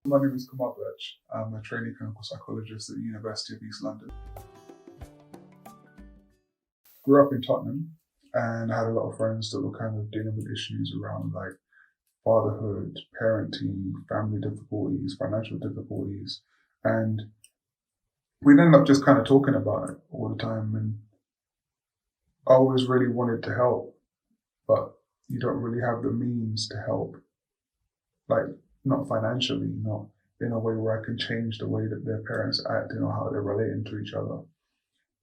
My name is Kumar Birch. I'm a trainee clinical psychologist at the University of East London. Grew up in Tottenham and I had a lot of friends that were kind of dealing with issues around like fatherhood, parenting, family difficulties, financial difficulties. And we'd end up just kind of talking about it all the time. And I always really wanted to help, but you don't really have the means to help. Like, not financially, not in a way where I can change the way that their parents are acting or how they're relating to each other.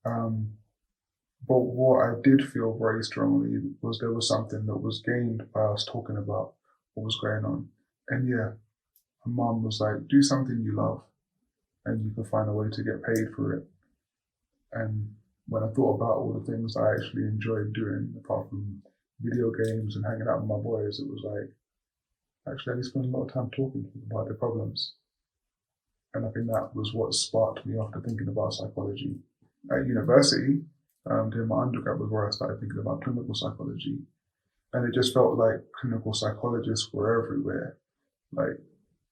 But what I did feel very strongly was there was something that was gained by us talking about what was going on. And yeah, my mum was like, do something you love and you can find a way to get paid for it. And when I thought about all the things I actually enjoyed doing, apart from video games and hanging out with my boys, it was like, actually, I spend a lot of time talking to them about their problems. And I think that was what sparked me after thinking about psychology. At university, doing my undergrad was where I started thinking about clinical psychology. And it just felt like clinical psychologists were everywhere. Like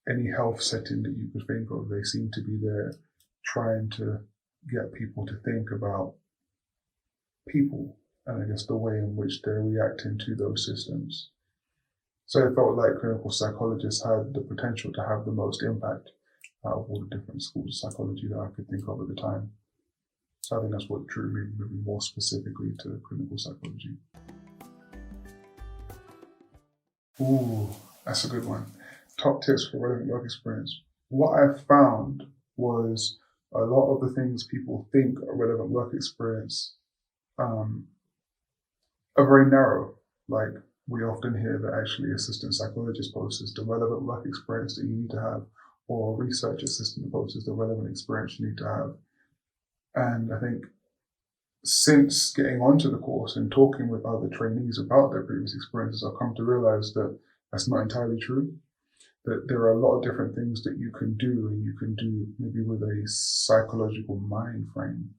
any health setting that you could think of, they seemed to be there trying to get people to think about people and I guess the way in which they're reacting to those systems. So it felt like clinical psychologists had the potential to have the most impact out of all the different schools of psychology that I could think of at the time. So I think that's what drew me maybe more specifically to clinical psychology. Ooh, that's a good one. Top tips for relevant work experience. What I found was a lot of the things people think are relevant work experience are very narrow. Like, we often hear that actually assistant psychologist post is the relevant work experience that you need to have, or research assistant post is the relevant experience you need to have. And I think since getting onto the course and talking with other trainees about their previous experiences, I've come to realize that that's not entirely true. That there are a lot of different things that you can do, and you can do maybe with a psychological mind frame,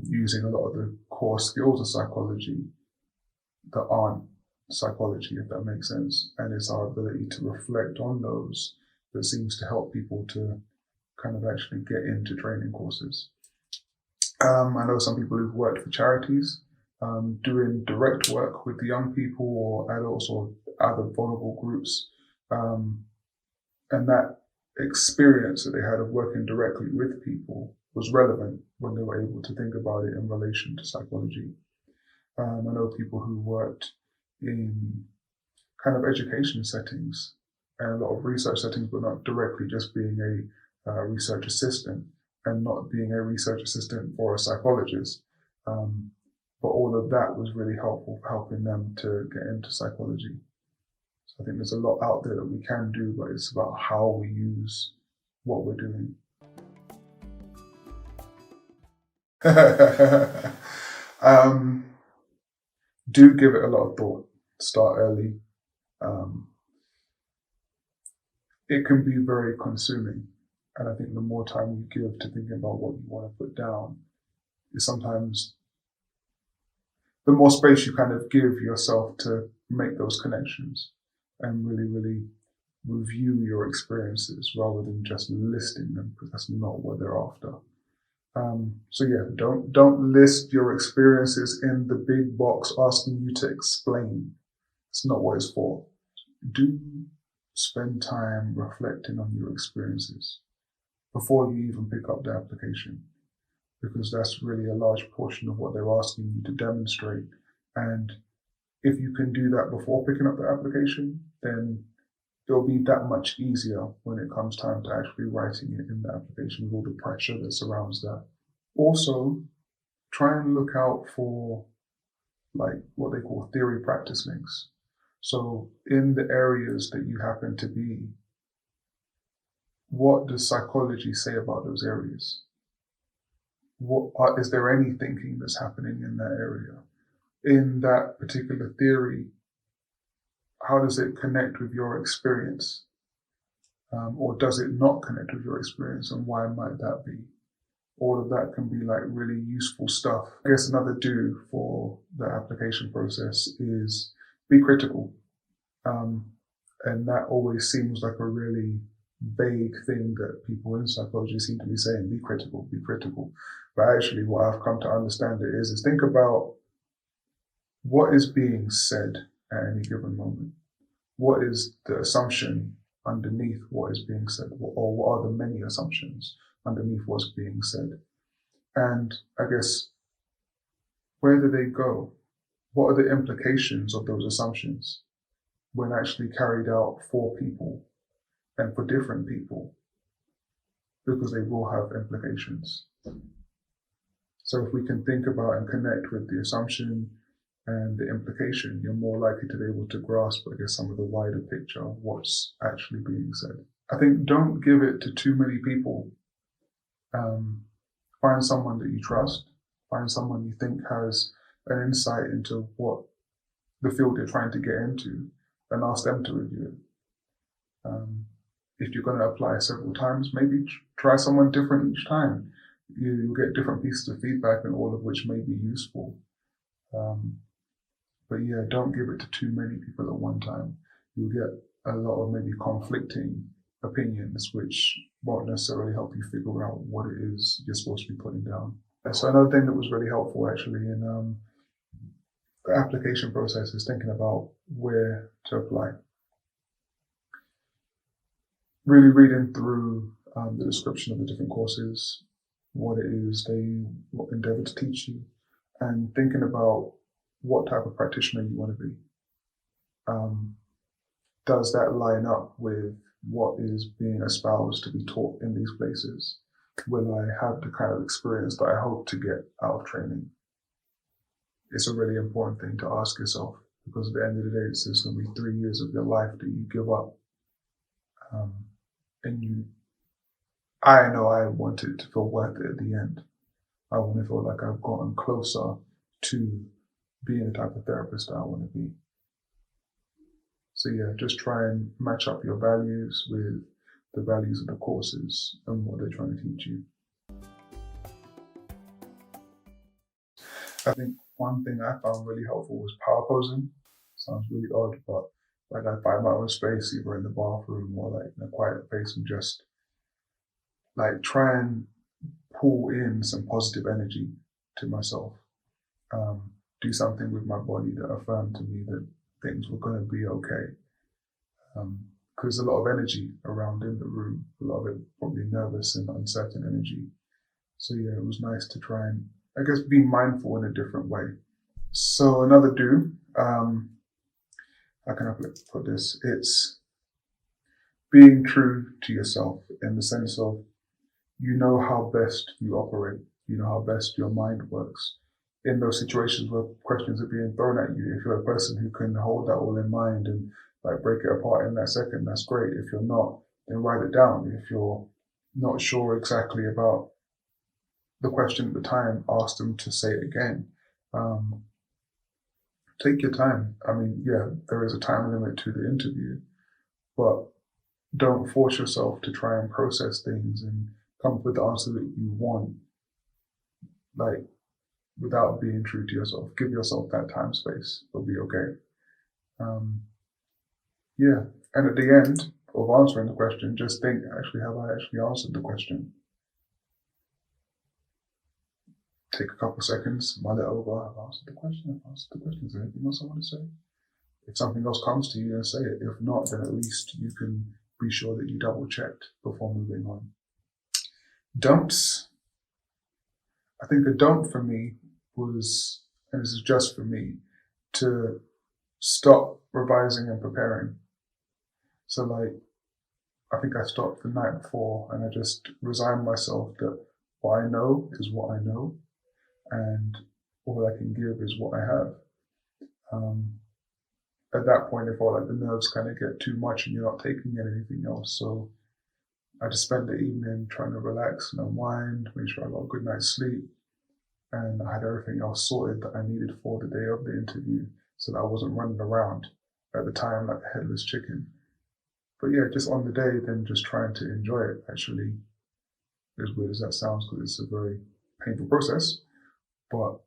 using a lot of the core skills of psychology that aren't psychology, if that makes sense. And it's our ability to reflect on those that seems to help people to kind of actually get into training courses. I know some people who've worked for charities, doing direct work with the young people or adults or other vulnerable groups. And that experience that they had of working directly with people was relevant when they were able to think about it in relation to psychology. I know people who worked in kind of education settings and a lot of research settings, but not directly just being a research assistant and not being a research assistant for a psychologist. But all of that was really helpful for helping them to get into psychology. So I think there's a lot out there that we can do, but it's about how we use what we're doing. Do give it a lot of thought. Start early. It can be very consuming. And I think the more time you give to thinking about what you want to put down is sometimes the more space you kind of give yourself to make those connections and really, really review your experiences rather than just listing them, because that's not what they're after. So yeah, don't list your experiences in the big box asking you to explain. It's not what it's for. Do spend time reflecting on your experiences before you even pick up the application, because that's really a large portion of what they're asking you to demonstrate. And if you can do that before picking up the application, then it'll be that much easier when it comes time to actually writing it in the application with all the pressure that surrounds that. Also, try and look out for like what they call theory practice links. So in the areas that you happen to be, what does psychology say about those areas? Is there any thinking that's happening in that area? In that particular theory, how does it connect with your experience? Or does it not connect with your experience, and why might that be? All of that can be like really useful stuff. I guess another do for the application process is be critical. And that always seems like a really vague thing that people in psychology seem to be saying, be critical, be critical. But actually what I've come to understand it is think about what is being said at any given moment. What is the assumption underneath what is being said, or what are the many assumptions underneath what's being said? And I guess, where do they go? What are the implications of those assumptions when actually carried out for people and for different people? Because they will have implications. So if we can think about and connect with the assumption and the implication, you're more likely to be able to grasp, I guess, some of the wider picture of what's actually being said. I think don't give it to too many people. Find someone that you trust. Find someone you think has an insight into what the field you're trying to get into, and ask them to review it. If you're going to apply several times, maybe try someone different each time. You'll get different pieces of feedback, and all of which may be useful. But yeah, don't give it to too many people at one time. You'll get a lot of maybe conflicting opinions, which won't necessarily help you figure out what it is you're supposed to be putting down. So another thing that was really helpful actually in the application process is thinking about where to apply. Really reading through the description of the different courses, what it is they endeavor to teach you, and thinking about what type of practitioner you want to be. Does that line up with what is being espoused to be taught in these places? Will I have the kind of experience that I hope to get out of training? It's a really important thing to ask yourself, because at the end of the day, it's just going to be 3 years of your life that you give up. I know I want it to feel worth it at the end. I want to feel like I've gotten closer to being the type of therapist that I want to be. So yeah, just try and match up your values with the values of the courses and what they're trying to teach you. I think one thing I found really helpful was power posing. Sounds really odd, but like I find my own space either in the bathroom or like in a quiet place and just like try and pull in some positive energy to myself. Do something with my body that affirmed to me that things were going to be okay. Because there's a lot of energy around in the room, a lot of it probably nervous and uncertain energy. So yeah, it was nice to try and, I guess, be mindful in a different way. So another do, how can I put this? It's being true to yourself in the sense of, you know how best you operate, you know how best your mind works. In those situations where questions are being thrown at you, if you're a person who can hold that all in mind and like break it apart in that second, that's great. If you're not, then write it down. If you're not sure exactly about the question at the time, ask them to say it again. Take your time. I mean, yeah, there is a time limit to the interview, but don't force yourself to try and process things and come up with the answer that you want, like, without being true to yourself. Give yourself that time space. It'll be okay. Yeah. And at the end of answering the question, just think, actually, have I actually answered the question? Take a couple seconds, mull it over. I've answered the question. I've answered the question. Is there anything else I want to say? If something else comes to you, then say it. If not, then at least you can be sure that you double checked before moving on. Don'ts. I think a don't for me was, and this is just for me, to stop revising and preparing. So like, I think I stopped the night before and I just resigned myself that what I know is what I know and all I can give is what I have. At that point, it felt like the nerves kind of get too much and you're not taking in anything else. So I just spent the evening trying to relax and unwind, make sure I got a good night's sleep. And I had everything else sorted that I needed for the day of the interview so that I wasn't running around at the time like a headless chicken. But yeah, just on the day, then just trying to enjoy it, actually, as weird as that sounds, because it's a very painful process. But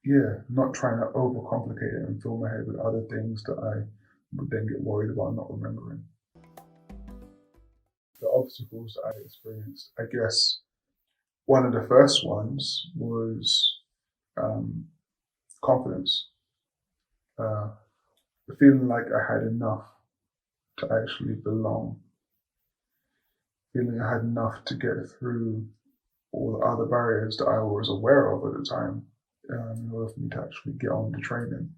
yeah, not trying to overcomplicate it and fill my head with other things that I would then get worried about not remembering. the obstacles that I experienced, I guess one of the first ones was confidence. Feeling like I had enough to actually belong. Feeling I had enough to get through all the other barriers that I was aware of at the time in order for me to actually get on to training.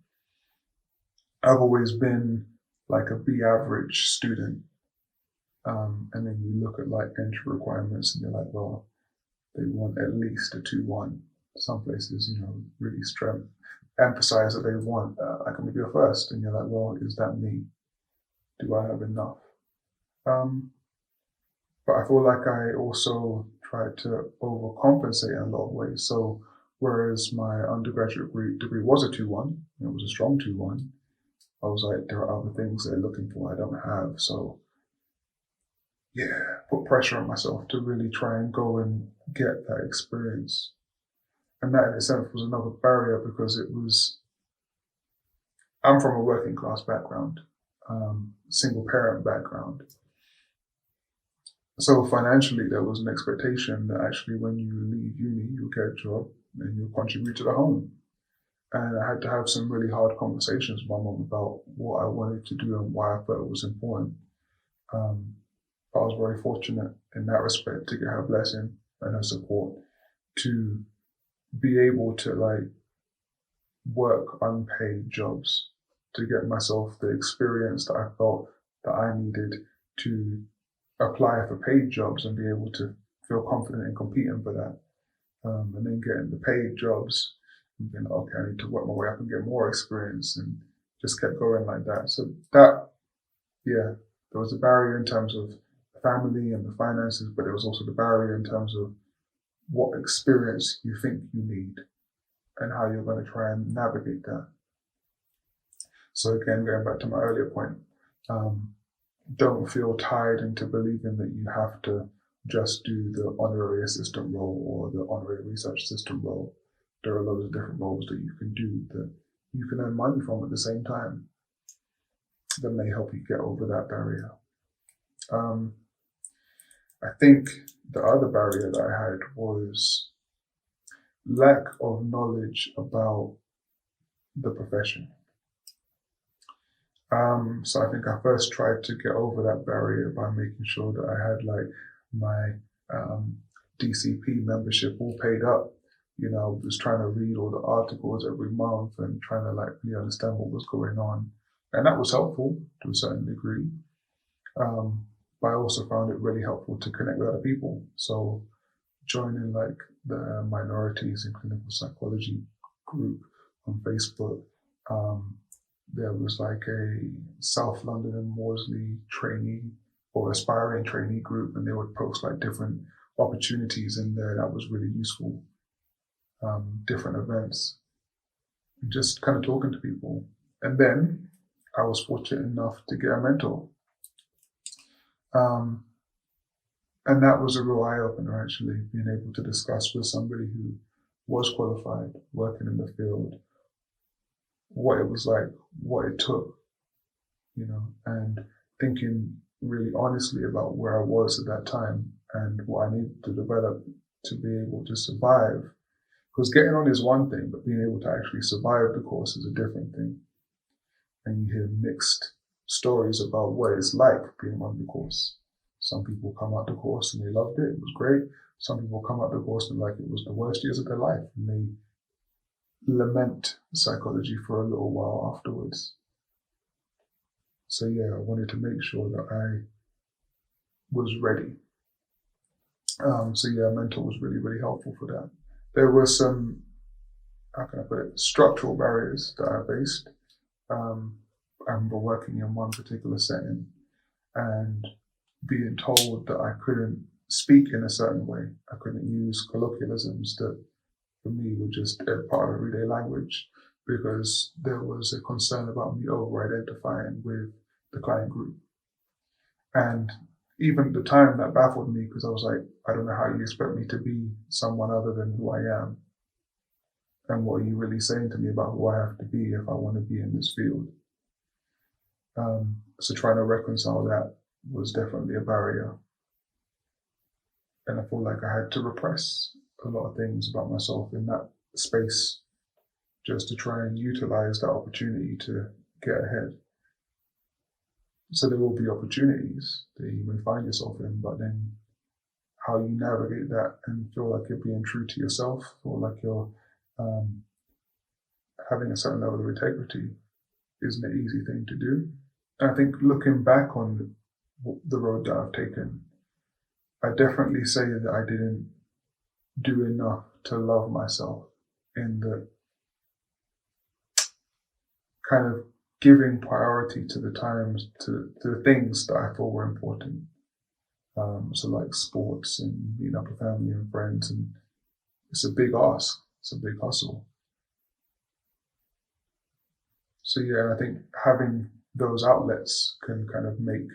I've always been like a B average student. And then you look at like entry requirements and you're like, well, they want at least a 2-1. Some places, really emphasize that they want like maybe a first, and you're like, well, is that me? Do I have enough? But I feel like I also tried to overcompensate in a lot of ways. So whereas my undergraduate degree was a 2-1, it was a strong 2-1, I was like, there are other things they're looking for I don't have. So put pressure on myself to really try and go and get that experience. And that in itself was another barrier because I'm from a working class background, single parent background. So financially, there was an expectation that actually when you leave uni, you'll get a job and you'll contribute to the home. And I had to have some really hard conversations with my mom about what I wanted to do and why I felt it was important. I was very fortunate in that respect to get her blessing and her support to be able to like work unpaid jobs to get myself the experience that I felt that I needed to apply for paid jobs and be able to feel confident in competing for that. And then getting the paid jobs and being, okay, I need to work my way up and get more experience, and just kept going like that. So that, there was a barrier in terms of the family and the finances, but there was also the barrier in terms of what experience you think you need and how you're going to try and navigate that. So again, going back to my earlier point, don't feel tied into believing that you have to just do the honorary assistant role or the honorary research assistant role. There are loads of different roles that you can do that you can earn money from at the same time that may help you get over that barrier. I think the other barrier that I had was lack of knowledge about the profession. So I think I first tried to get over that barrier by making sure that I had like my DCP membership all paid up. I was trying to read all the articles every month and trying to like really understand what was going on. And that was helpful to a certain degree. But I also found it really helpful to connect with other people. So joining like the minorities in clinical psychology group on Facebook, there was like a South London and Worsley trainee or aspiring trainee group, and they would post like different opportunities in there. That was really useful. Different events, and just kind of talking to people. And then I was fortunate enough to get a mentor. And that was a real eye-opener, actually, being able to discuss with somebody who was qualified, working in the field, what it was like, what it took, and thinking really honestly about where I was at that time and what I needed to develop to be able to survive. Because getting on is one thing, but being able to actually survive the course is a different thing. And you hear mixed stories about what it's like being on the course. Some people come out the course and they loved it, it was great. Some people come out the course and like it was the worst years of their life, and they lament psychology for a little while afterwards. So I wanted to make sure that I was ready. A mentor was really, really helpful for that. There were some, structural barriers that I faced. I remember working in one particular setting and being told that I couldn't speak in a certain way. I couldn't use colloquialisms that for me were just a part of everyday language, because there was a concern about me over-identifying with the client group. And even at the time, that baffled me, because I was like, I don't know how you expect me to be someone other than who I am. And what are you really saying to me about who I have to be if I want to be in this field? So trying to reconcile that was definitely a barrier. And I feel like I had to repress a lot of things about myself in that space just to try and utilize that opportunity to get ahead. So there will be opportunities that you may find yourself in, but then how you navigate that and feel like you're being true to yourself, feel like you're having a certain level of integrity isn't an easy thing to do. And I think looking back on the road that I've taken, I definitely say that I didn't do enough to love myself in the kind of giving priority to the times, to the things that I thought were important. So like sports and meeting up with family and friends, and it's a big ask, it's a big hustle. So yeah, I think having those outlets can kind of make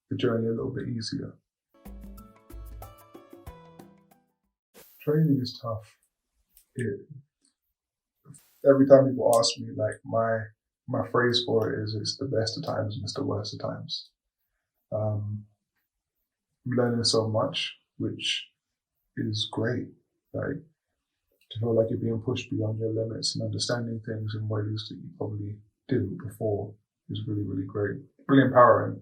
the journey a little bit easier. Training is tough. Every time people ask me, like my phrase for it is, it's the best of times and it's the worst of times. I'm learning so much, which is great. Like to feel like you're being pushed beyond your limits and understanding things in ways that you probably didn't before is really, really great. Really empowering.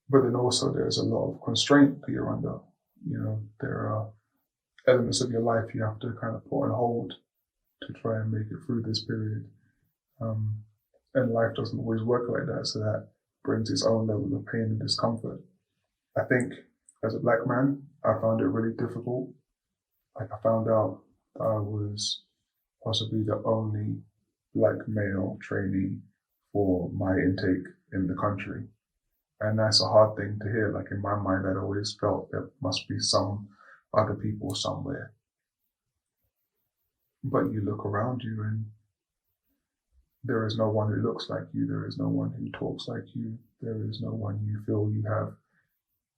But then also there's a lot of constraint that you're under. You know, there are elements of your life you have to kind of put on hold to try and make it through this period. And life doesn't always work like that, so that brings its own level of pain and discomfort. I think as a black man, I found it really difficult. Like I found out that I was possibly the only black male trainee for my intake in the country. And that's a hard thing to hear. Like in my mind, I'd always felt there must be some other people somewhere. But you look around you and there is no one who looks like you. There is no one who talks like you. There is no one you feel you have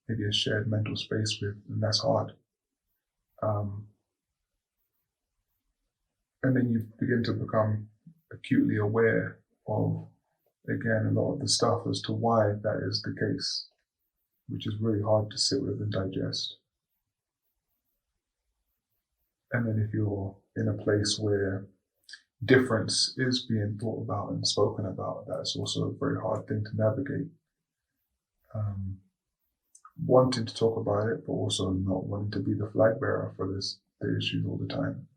maybe a shared mental space with, and that's hard. And then you begin to become acutely aware of, again, a lot of the stuff as to why that is the case, which is really hard to sit with and digest. And then if you're in a place where difference is being thought about and spoken about, that's also a very hard thing to navigate. Wanting to talk about it, but also not wanting to be the flag bearer for the issues all the time.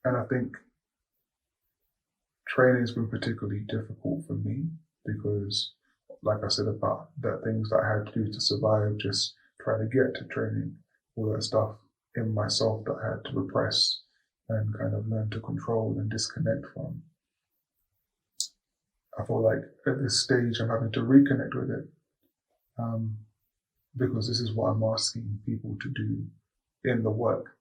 And I think training has been particularly difficult for me because, like I said about the things that I had to do to survive, just trying to get to training, all that stuff in myself that I had to repress and kind of learn to control and disconnect from. I feel like at this stage I'm having to reconnect with it because this is what I'm asking people to do in the work.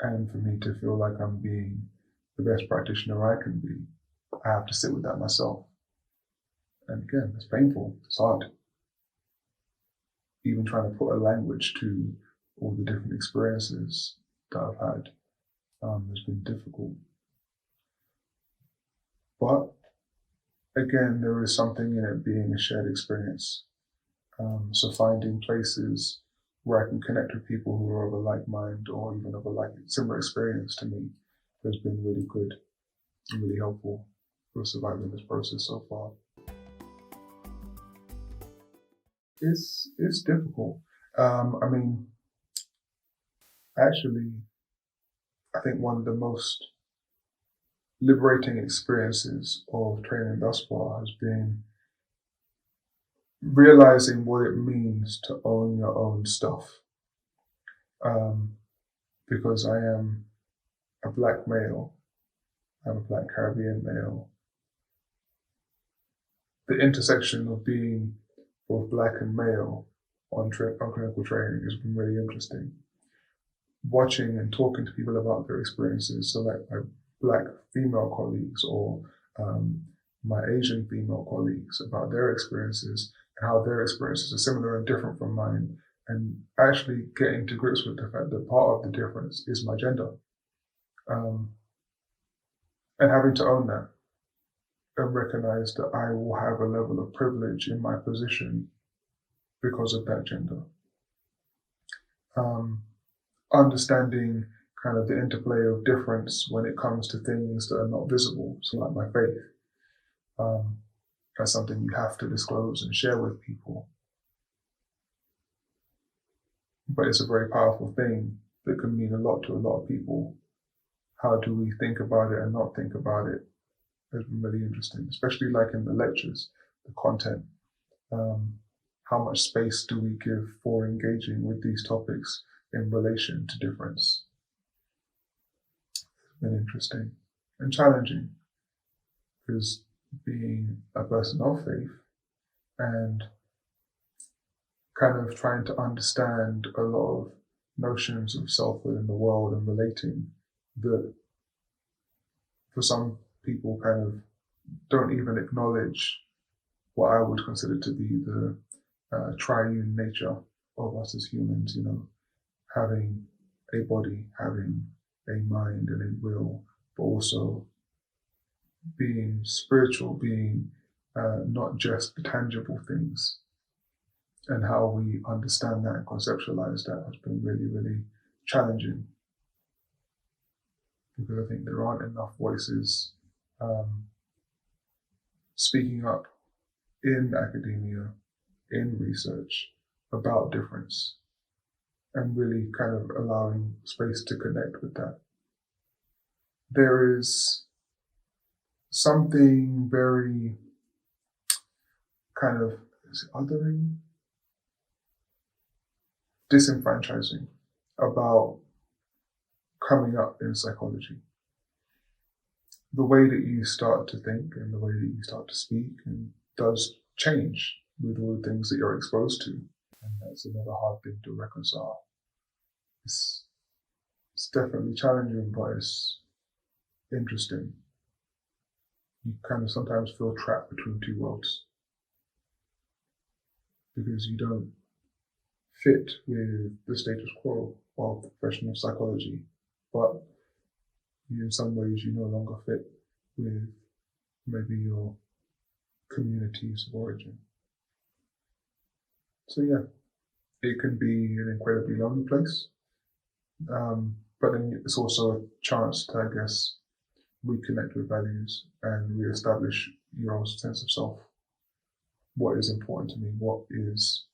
And for me to feel like I'm being the best practitioner I can be, I have to sit with that myself. And again, it's painful, it's hard. Even trying to put a language to all the different experiences that I've had has been difficult. But again, there is something in it being a shared experience. So finding places where I can connect with people who are of a like mind or even of a like similar experience to me has been really good and really helpful for surviving this process so far. It's difficult. Actually, I think one of the most liberating experiences of training thus far has been realizing what it means to own your own stuff. Because I am a black male, I'm a black Caribbean male. The intersection of being both black and male on clinical training has been really interesting. Watching and talking to people about their experiences, so like my black female colleagues or my Asian female colleagues about their experiences and how their experiences are similar and different from mine, and actually getting to grips with the fact that part of the difference is my gender, and having to own that. and recognize that I will have a level of privilege in my position because of that gender. Understanding kind of the interplay of difference when it comes to things that are not visible, so like my faith. That's something you have to disclose and share with people. But it's a very powerful thing that can mean a lot to a lot of people. How do we think about it and not think about it has been really interesting, especially like in the lectures, the content. How much space do we give for engaging with these topics in relation to difference? It's been interesting and challenging, because being a person of faith and kind of trying to understand a lot of notions of selfhood in the world and relating that for some people kind of don't even acknowledge what I would consider to be the triune nature of us as humans, having a body, having a mind and a will, but also being spiritual, being not just the tangible things, and how we understand that and conceptualize that has been really, really challenging, because I think there aren't enough voices speaking up in academia, in research about difference, and really kind of allowing space to connect with that. There is something very kind of othering, disenfranchising about coming up in psychology. The way that you start to think and the way that you start to speak and does change with all the things that you're exposed to. And that's another hard thing to reconcile. It's definitely challenging, but it's interesting. You kind of sometimes feel trapped between two worlds, because you don't fit with the status quo of the profession of psychology, but in some ways you no longer fit with maybe your communities of origin. So yeah, it can be an incredibly lonely place, but then it's also a chance to, I guess, reconnect with values and reestablish your own sense of self. What is important to me? What is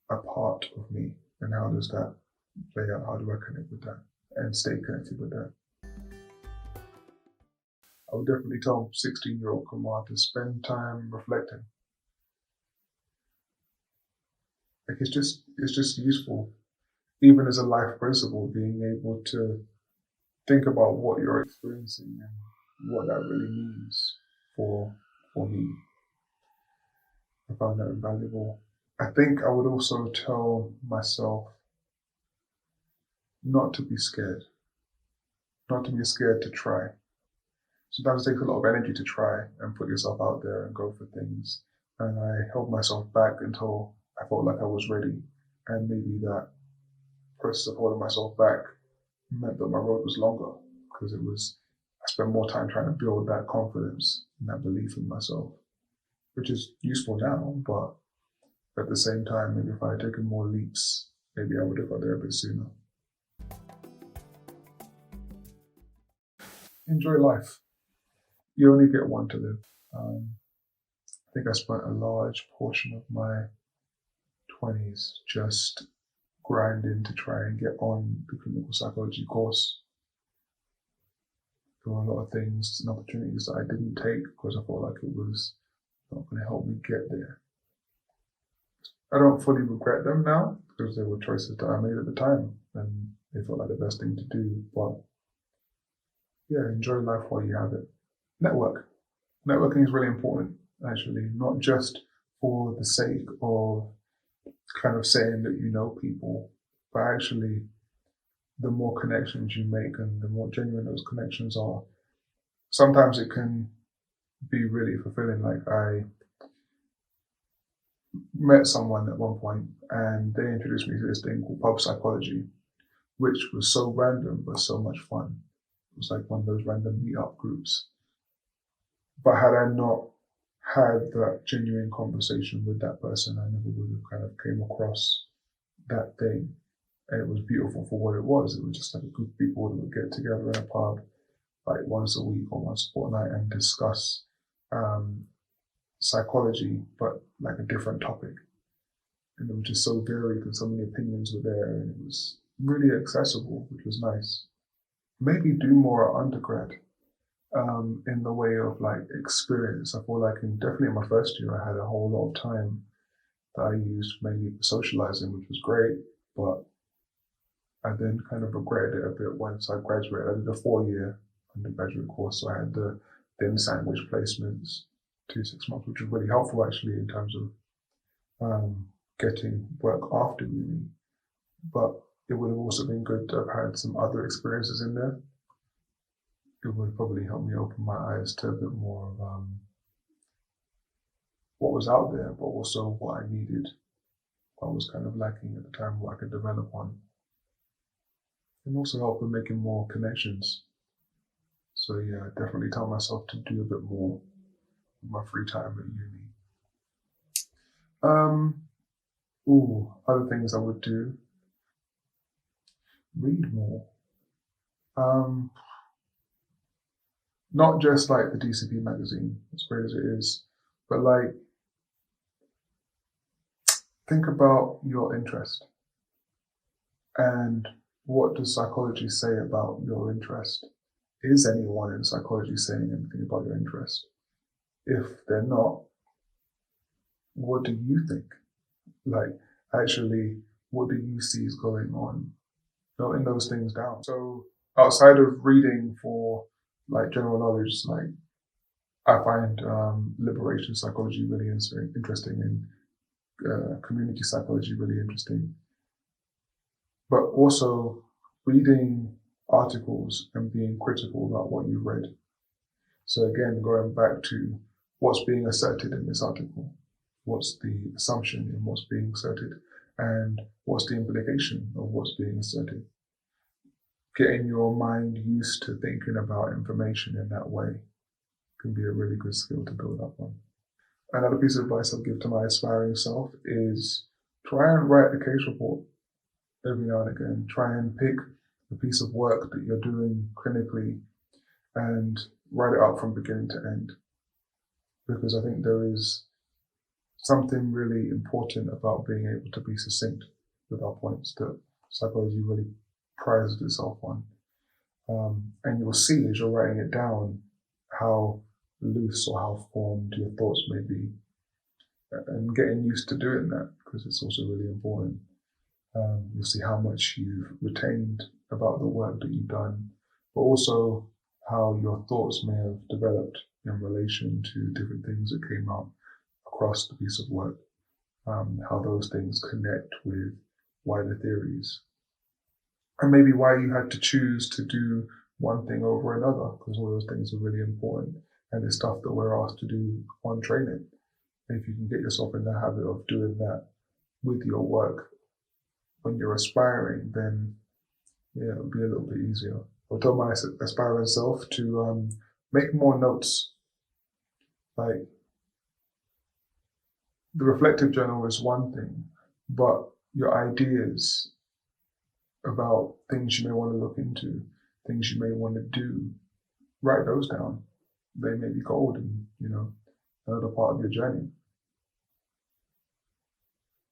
a part of me? And how does that play out? How do I connect with that and stay connected with that? I would definitely tell 16-year-old Kumar to spend time reflecting. Like it's just useful, even as a life principle, being able to think about what you're experiencing and what that really means for me. I found that invaluable. I think I would also tell myself not to be scared to try. Sometimes it takes a lot of energy to try and put yourself out there and go for things. And I held myself back until I felt like I was ready. And maybe that process of holding myself back meant that my road was longer, because I spent more time trying to build that confidence and that belief in myself, which is useful now, but at the same time, maybe if I had taken more leaps, maybe I would have got there a bit sooner. Enjoy life. You only get one to live. I think I spent a large portion of my 20s just grinding to try and get on the clinical psychology course. There were a lot of things and opportunities that I didn't take because I felt like it was not going to help me get there. I don't fully regret them now, because they were choices that I made at the time and they felt like the best thing to do. But yeah, enjoy life while you have it. Networking is really important, actually, not just for the sake of kind of saying that you know people, but actually the more connections you make and the more genuine those connections are, sometimes it can be really fulfilling. Like I met someone at one point and they introduced me to this thing called pub psychology, which was so random but so much fun. It was like one of those random meetup groups. But had I not had that genuine conversation with that person, I never would have kind of came across that thing. And it was beautiful for what it was. It was just like a group of people that would get together in a pub like once a week or once a fortnight and discuss psychology, but like a different topic. And it was just so varied and so many opinions were there, and it was really accessible, which was nice. Maybe do more at undergrad in the way of like experience. I feel like definitely in my first year, I had a whole lot of time that I used mainly for socializing, which was great, but I then kind of regretted it a bit once I graduated. I did a 4-year undergraduate course, so I had the then sandwich placements, 6 months, which was really helpful actually in terms of getting work after uni. But it would have also been good to have had some other experiences in there. It would probably help me open my eyes to a bit more of what was out there, but also what I needed, what was kind of lacking at the time, what I could develop on. And also help with making more connections. So yeah, I definitely tell myself to do a bit more with my free time at uni. Other things I would do. Read more. Not just like the DCP magazine, as great as it is, but like think about your interest and what does psychology say about your interest? Is anyone in psychology saying anything about your interest? If they're not, what do you think? Like, actually, what do you see is going on? Noting those things down. So outside of reading for like general knowledge, like I find liberation psychology really interesting and community psychology really interesting. But also reading articles and being critical about what you've read. So again, going back to what's being asserted in this article, what's the assumption in what's being asserted, and what's the implication of what's being asserted. Getting your mind used to thinking about information in that way can be a really good skill to build up on. Another piece of advice I'll give to my aspiring self is try and write a case report every now and again. Try and pick a piece of work that you're doing clinically and write it out from beginning to end. Because I think there is something really important about being able to be succinct with our points that psychology really prides itself on. And you'll see as you're writing it down how loose or how formed your thoughts may be. And getting used to doing that, because it's also really important. You'll see how much you've retained about the work that you've done, but also how your thoughts may have developed in relation to different things that came out across the piece of work, how those things connect with wider theories, and maybe why you had to choose to do one thing over another, because all those things are really important, and it's stuff that we're asked to do on training. And if you can get yourself in the habit of doing that with your work when you're aspiring, then yeah, it'll be a little bit easier. I'll tell my aspiring self to make more notes. Like, the reflective journal is one thing, but your ideas about things you may want to look into, things you may want to do, write those down. They may be gold and, another part of your journey.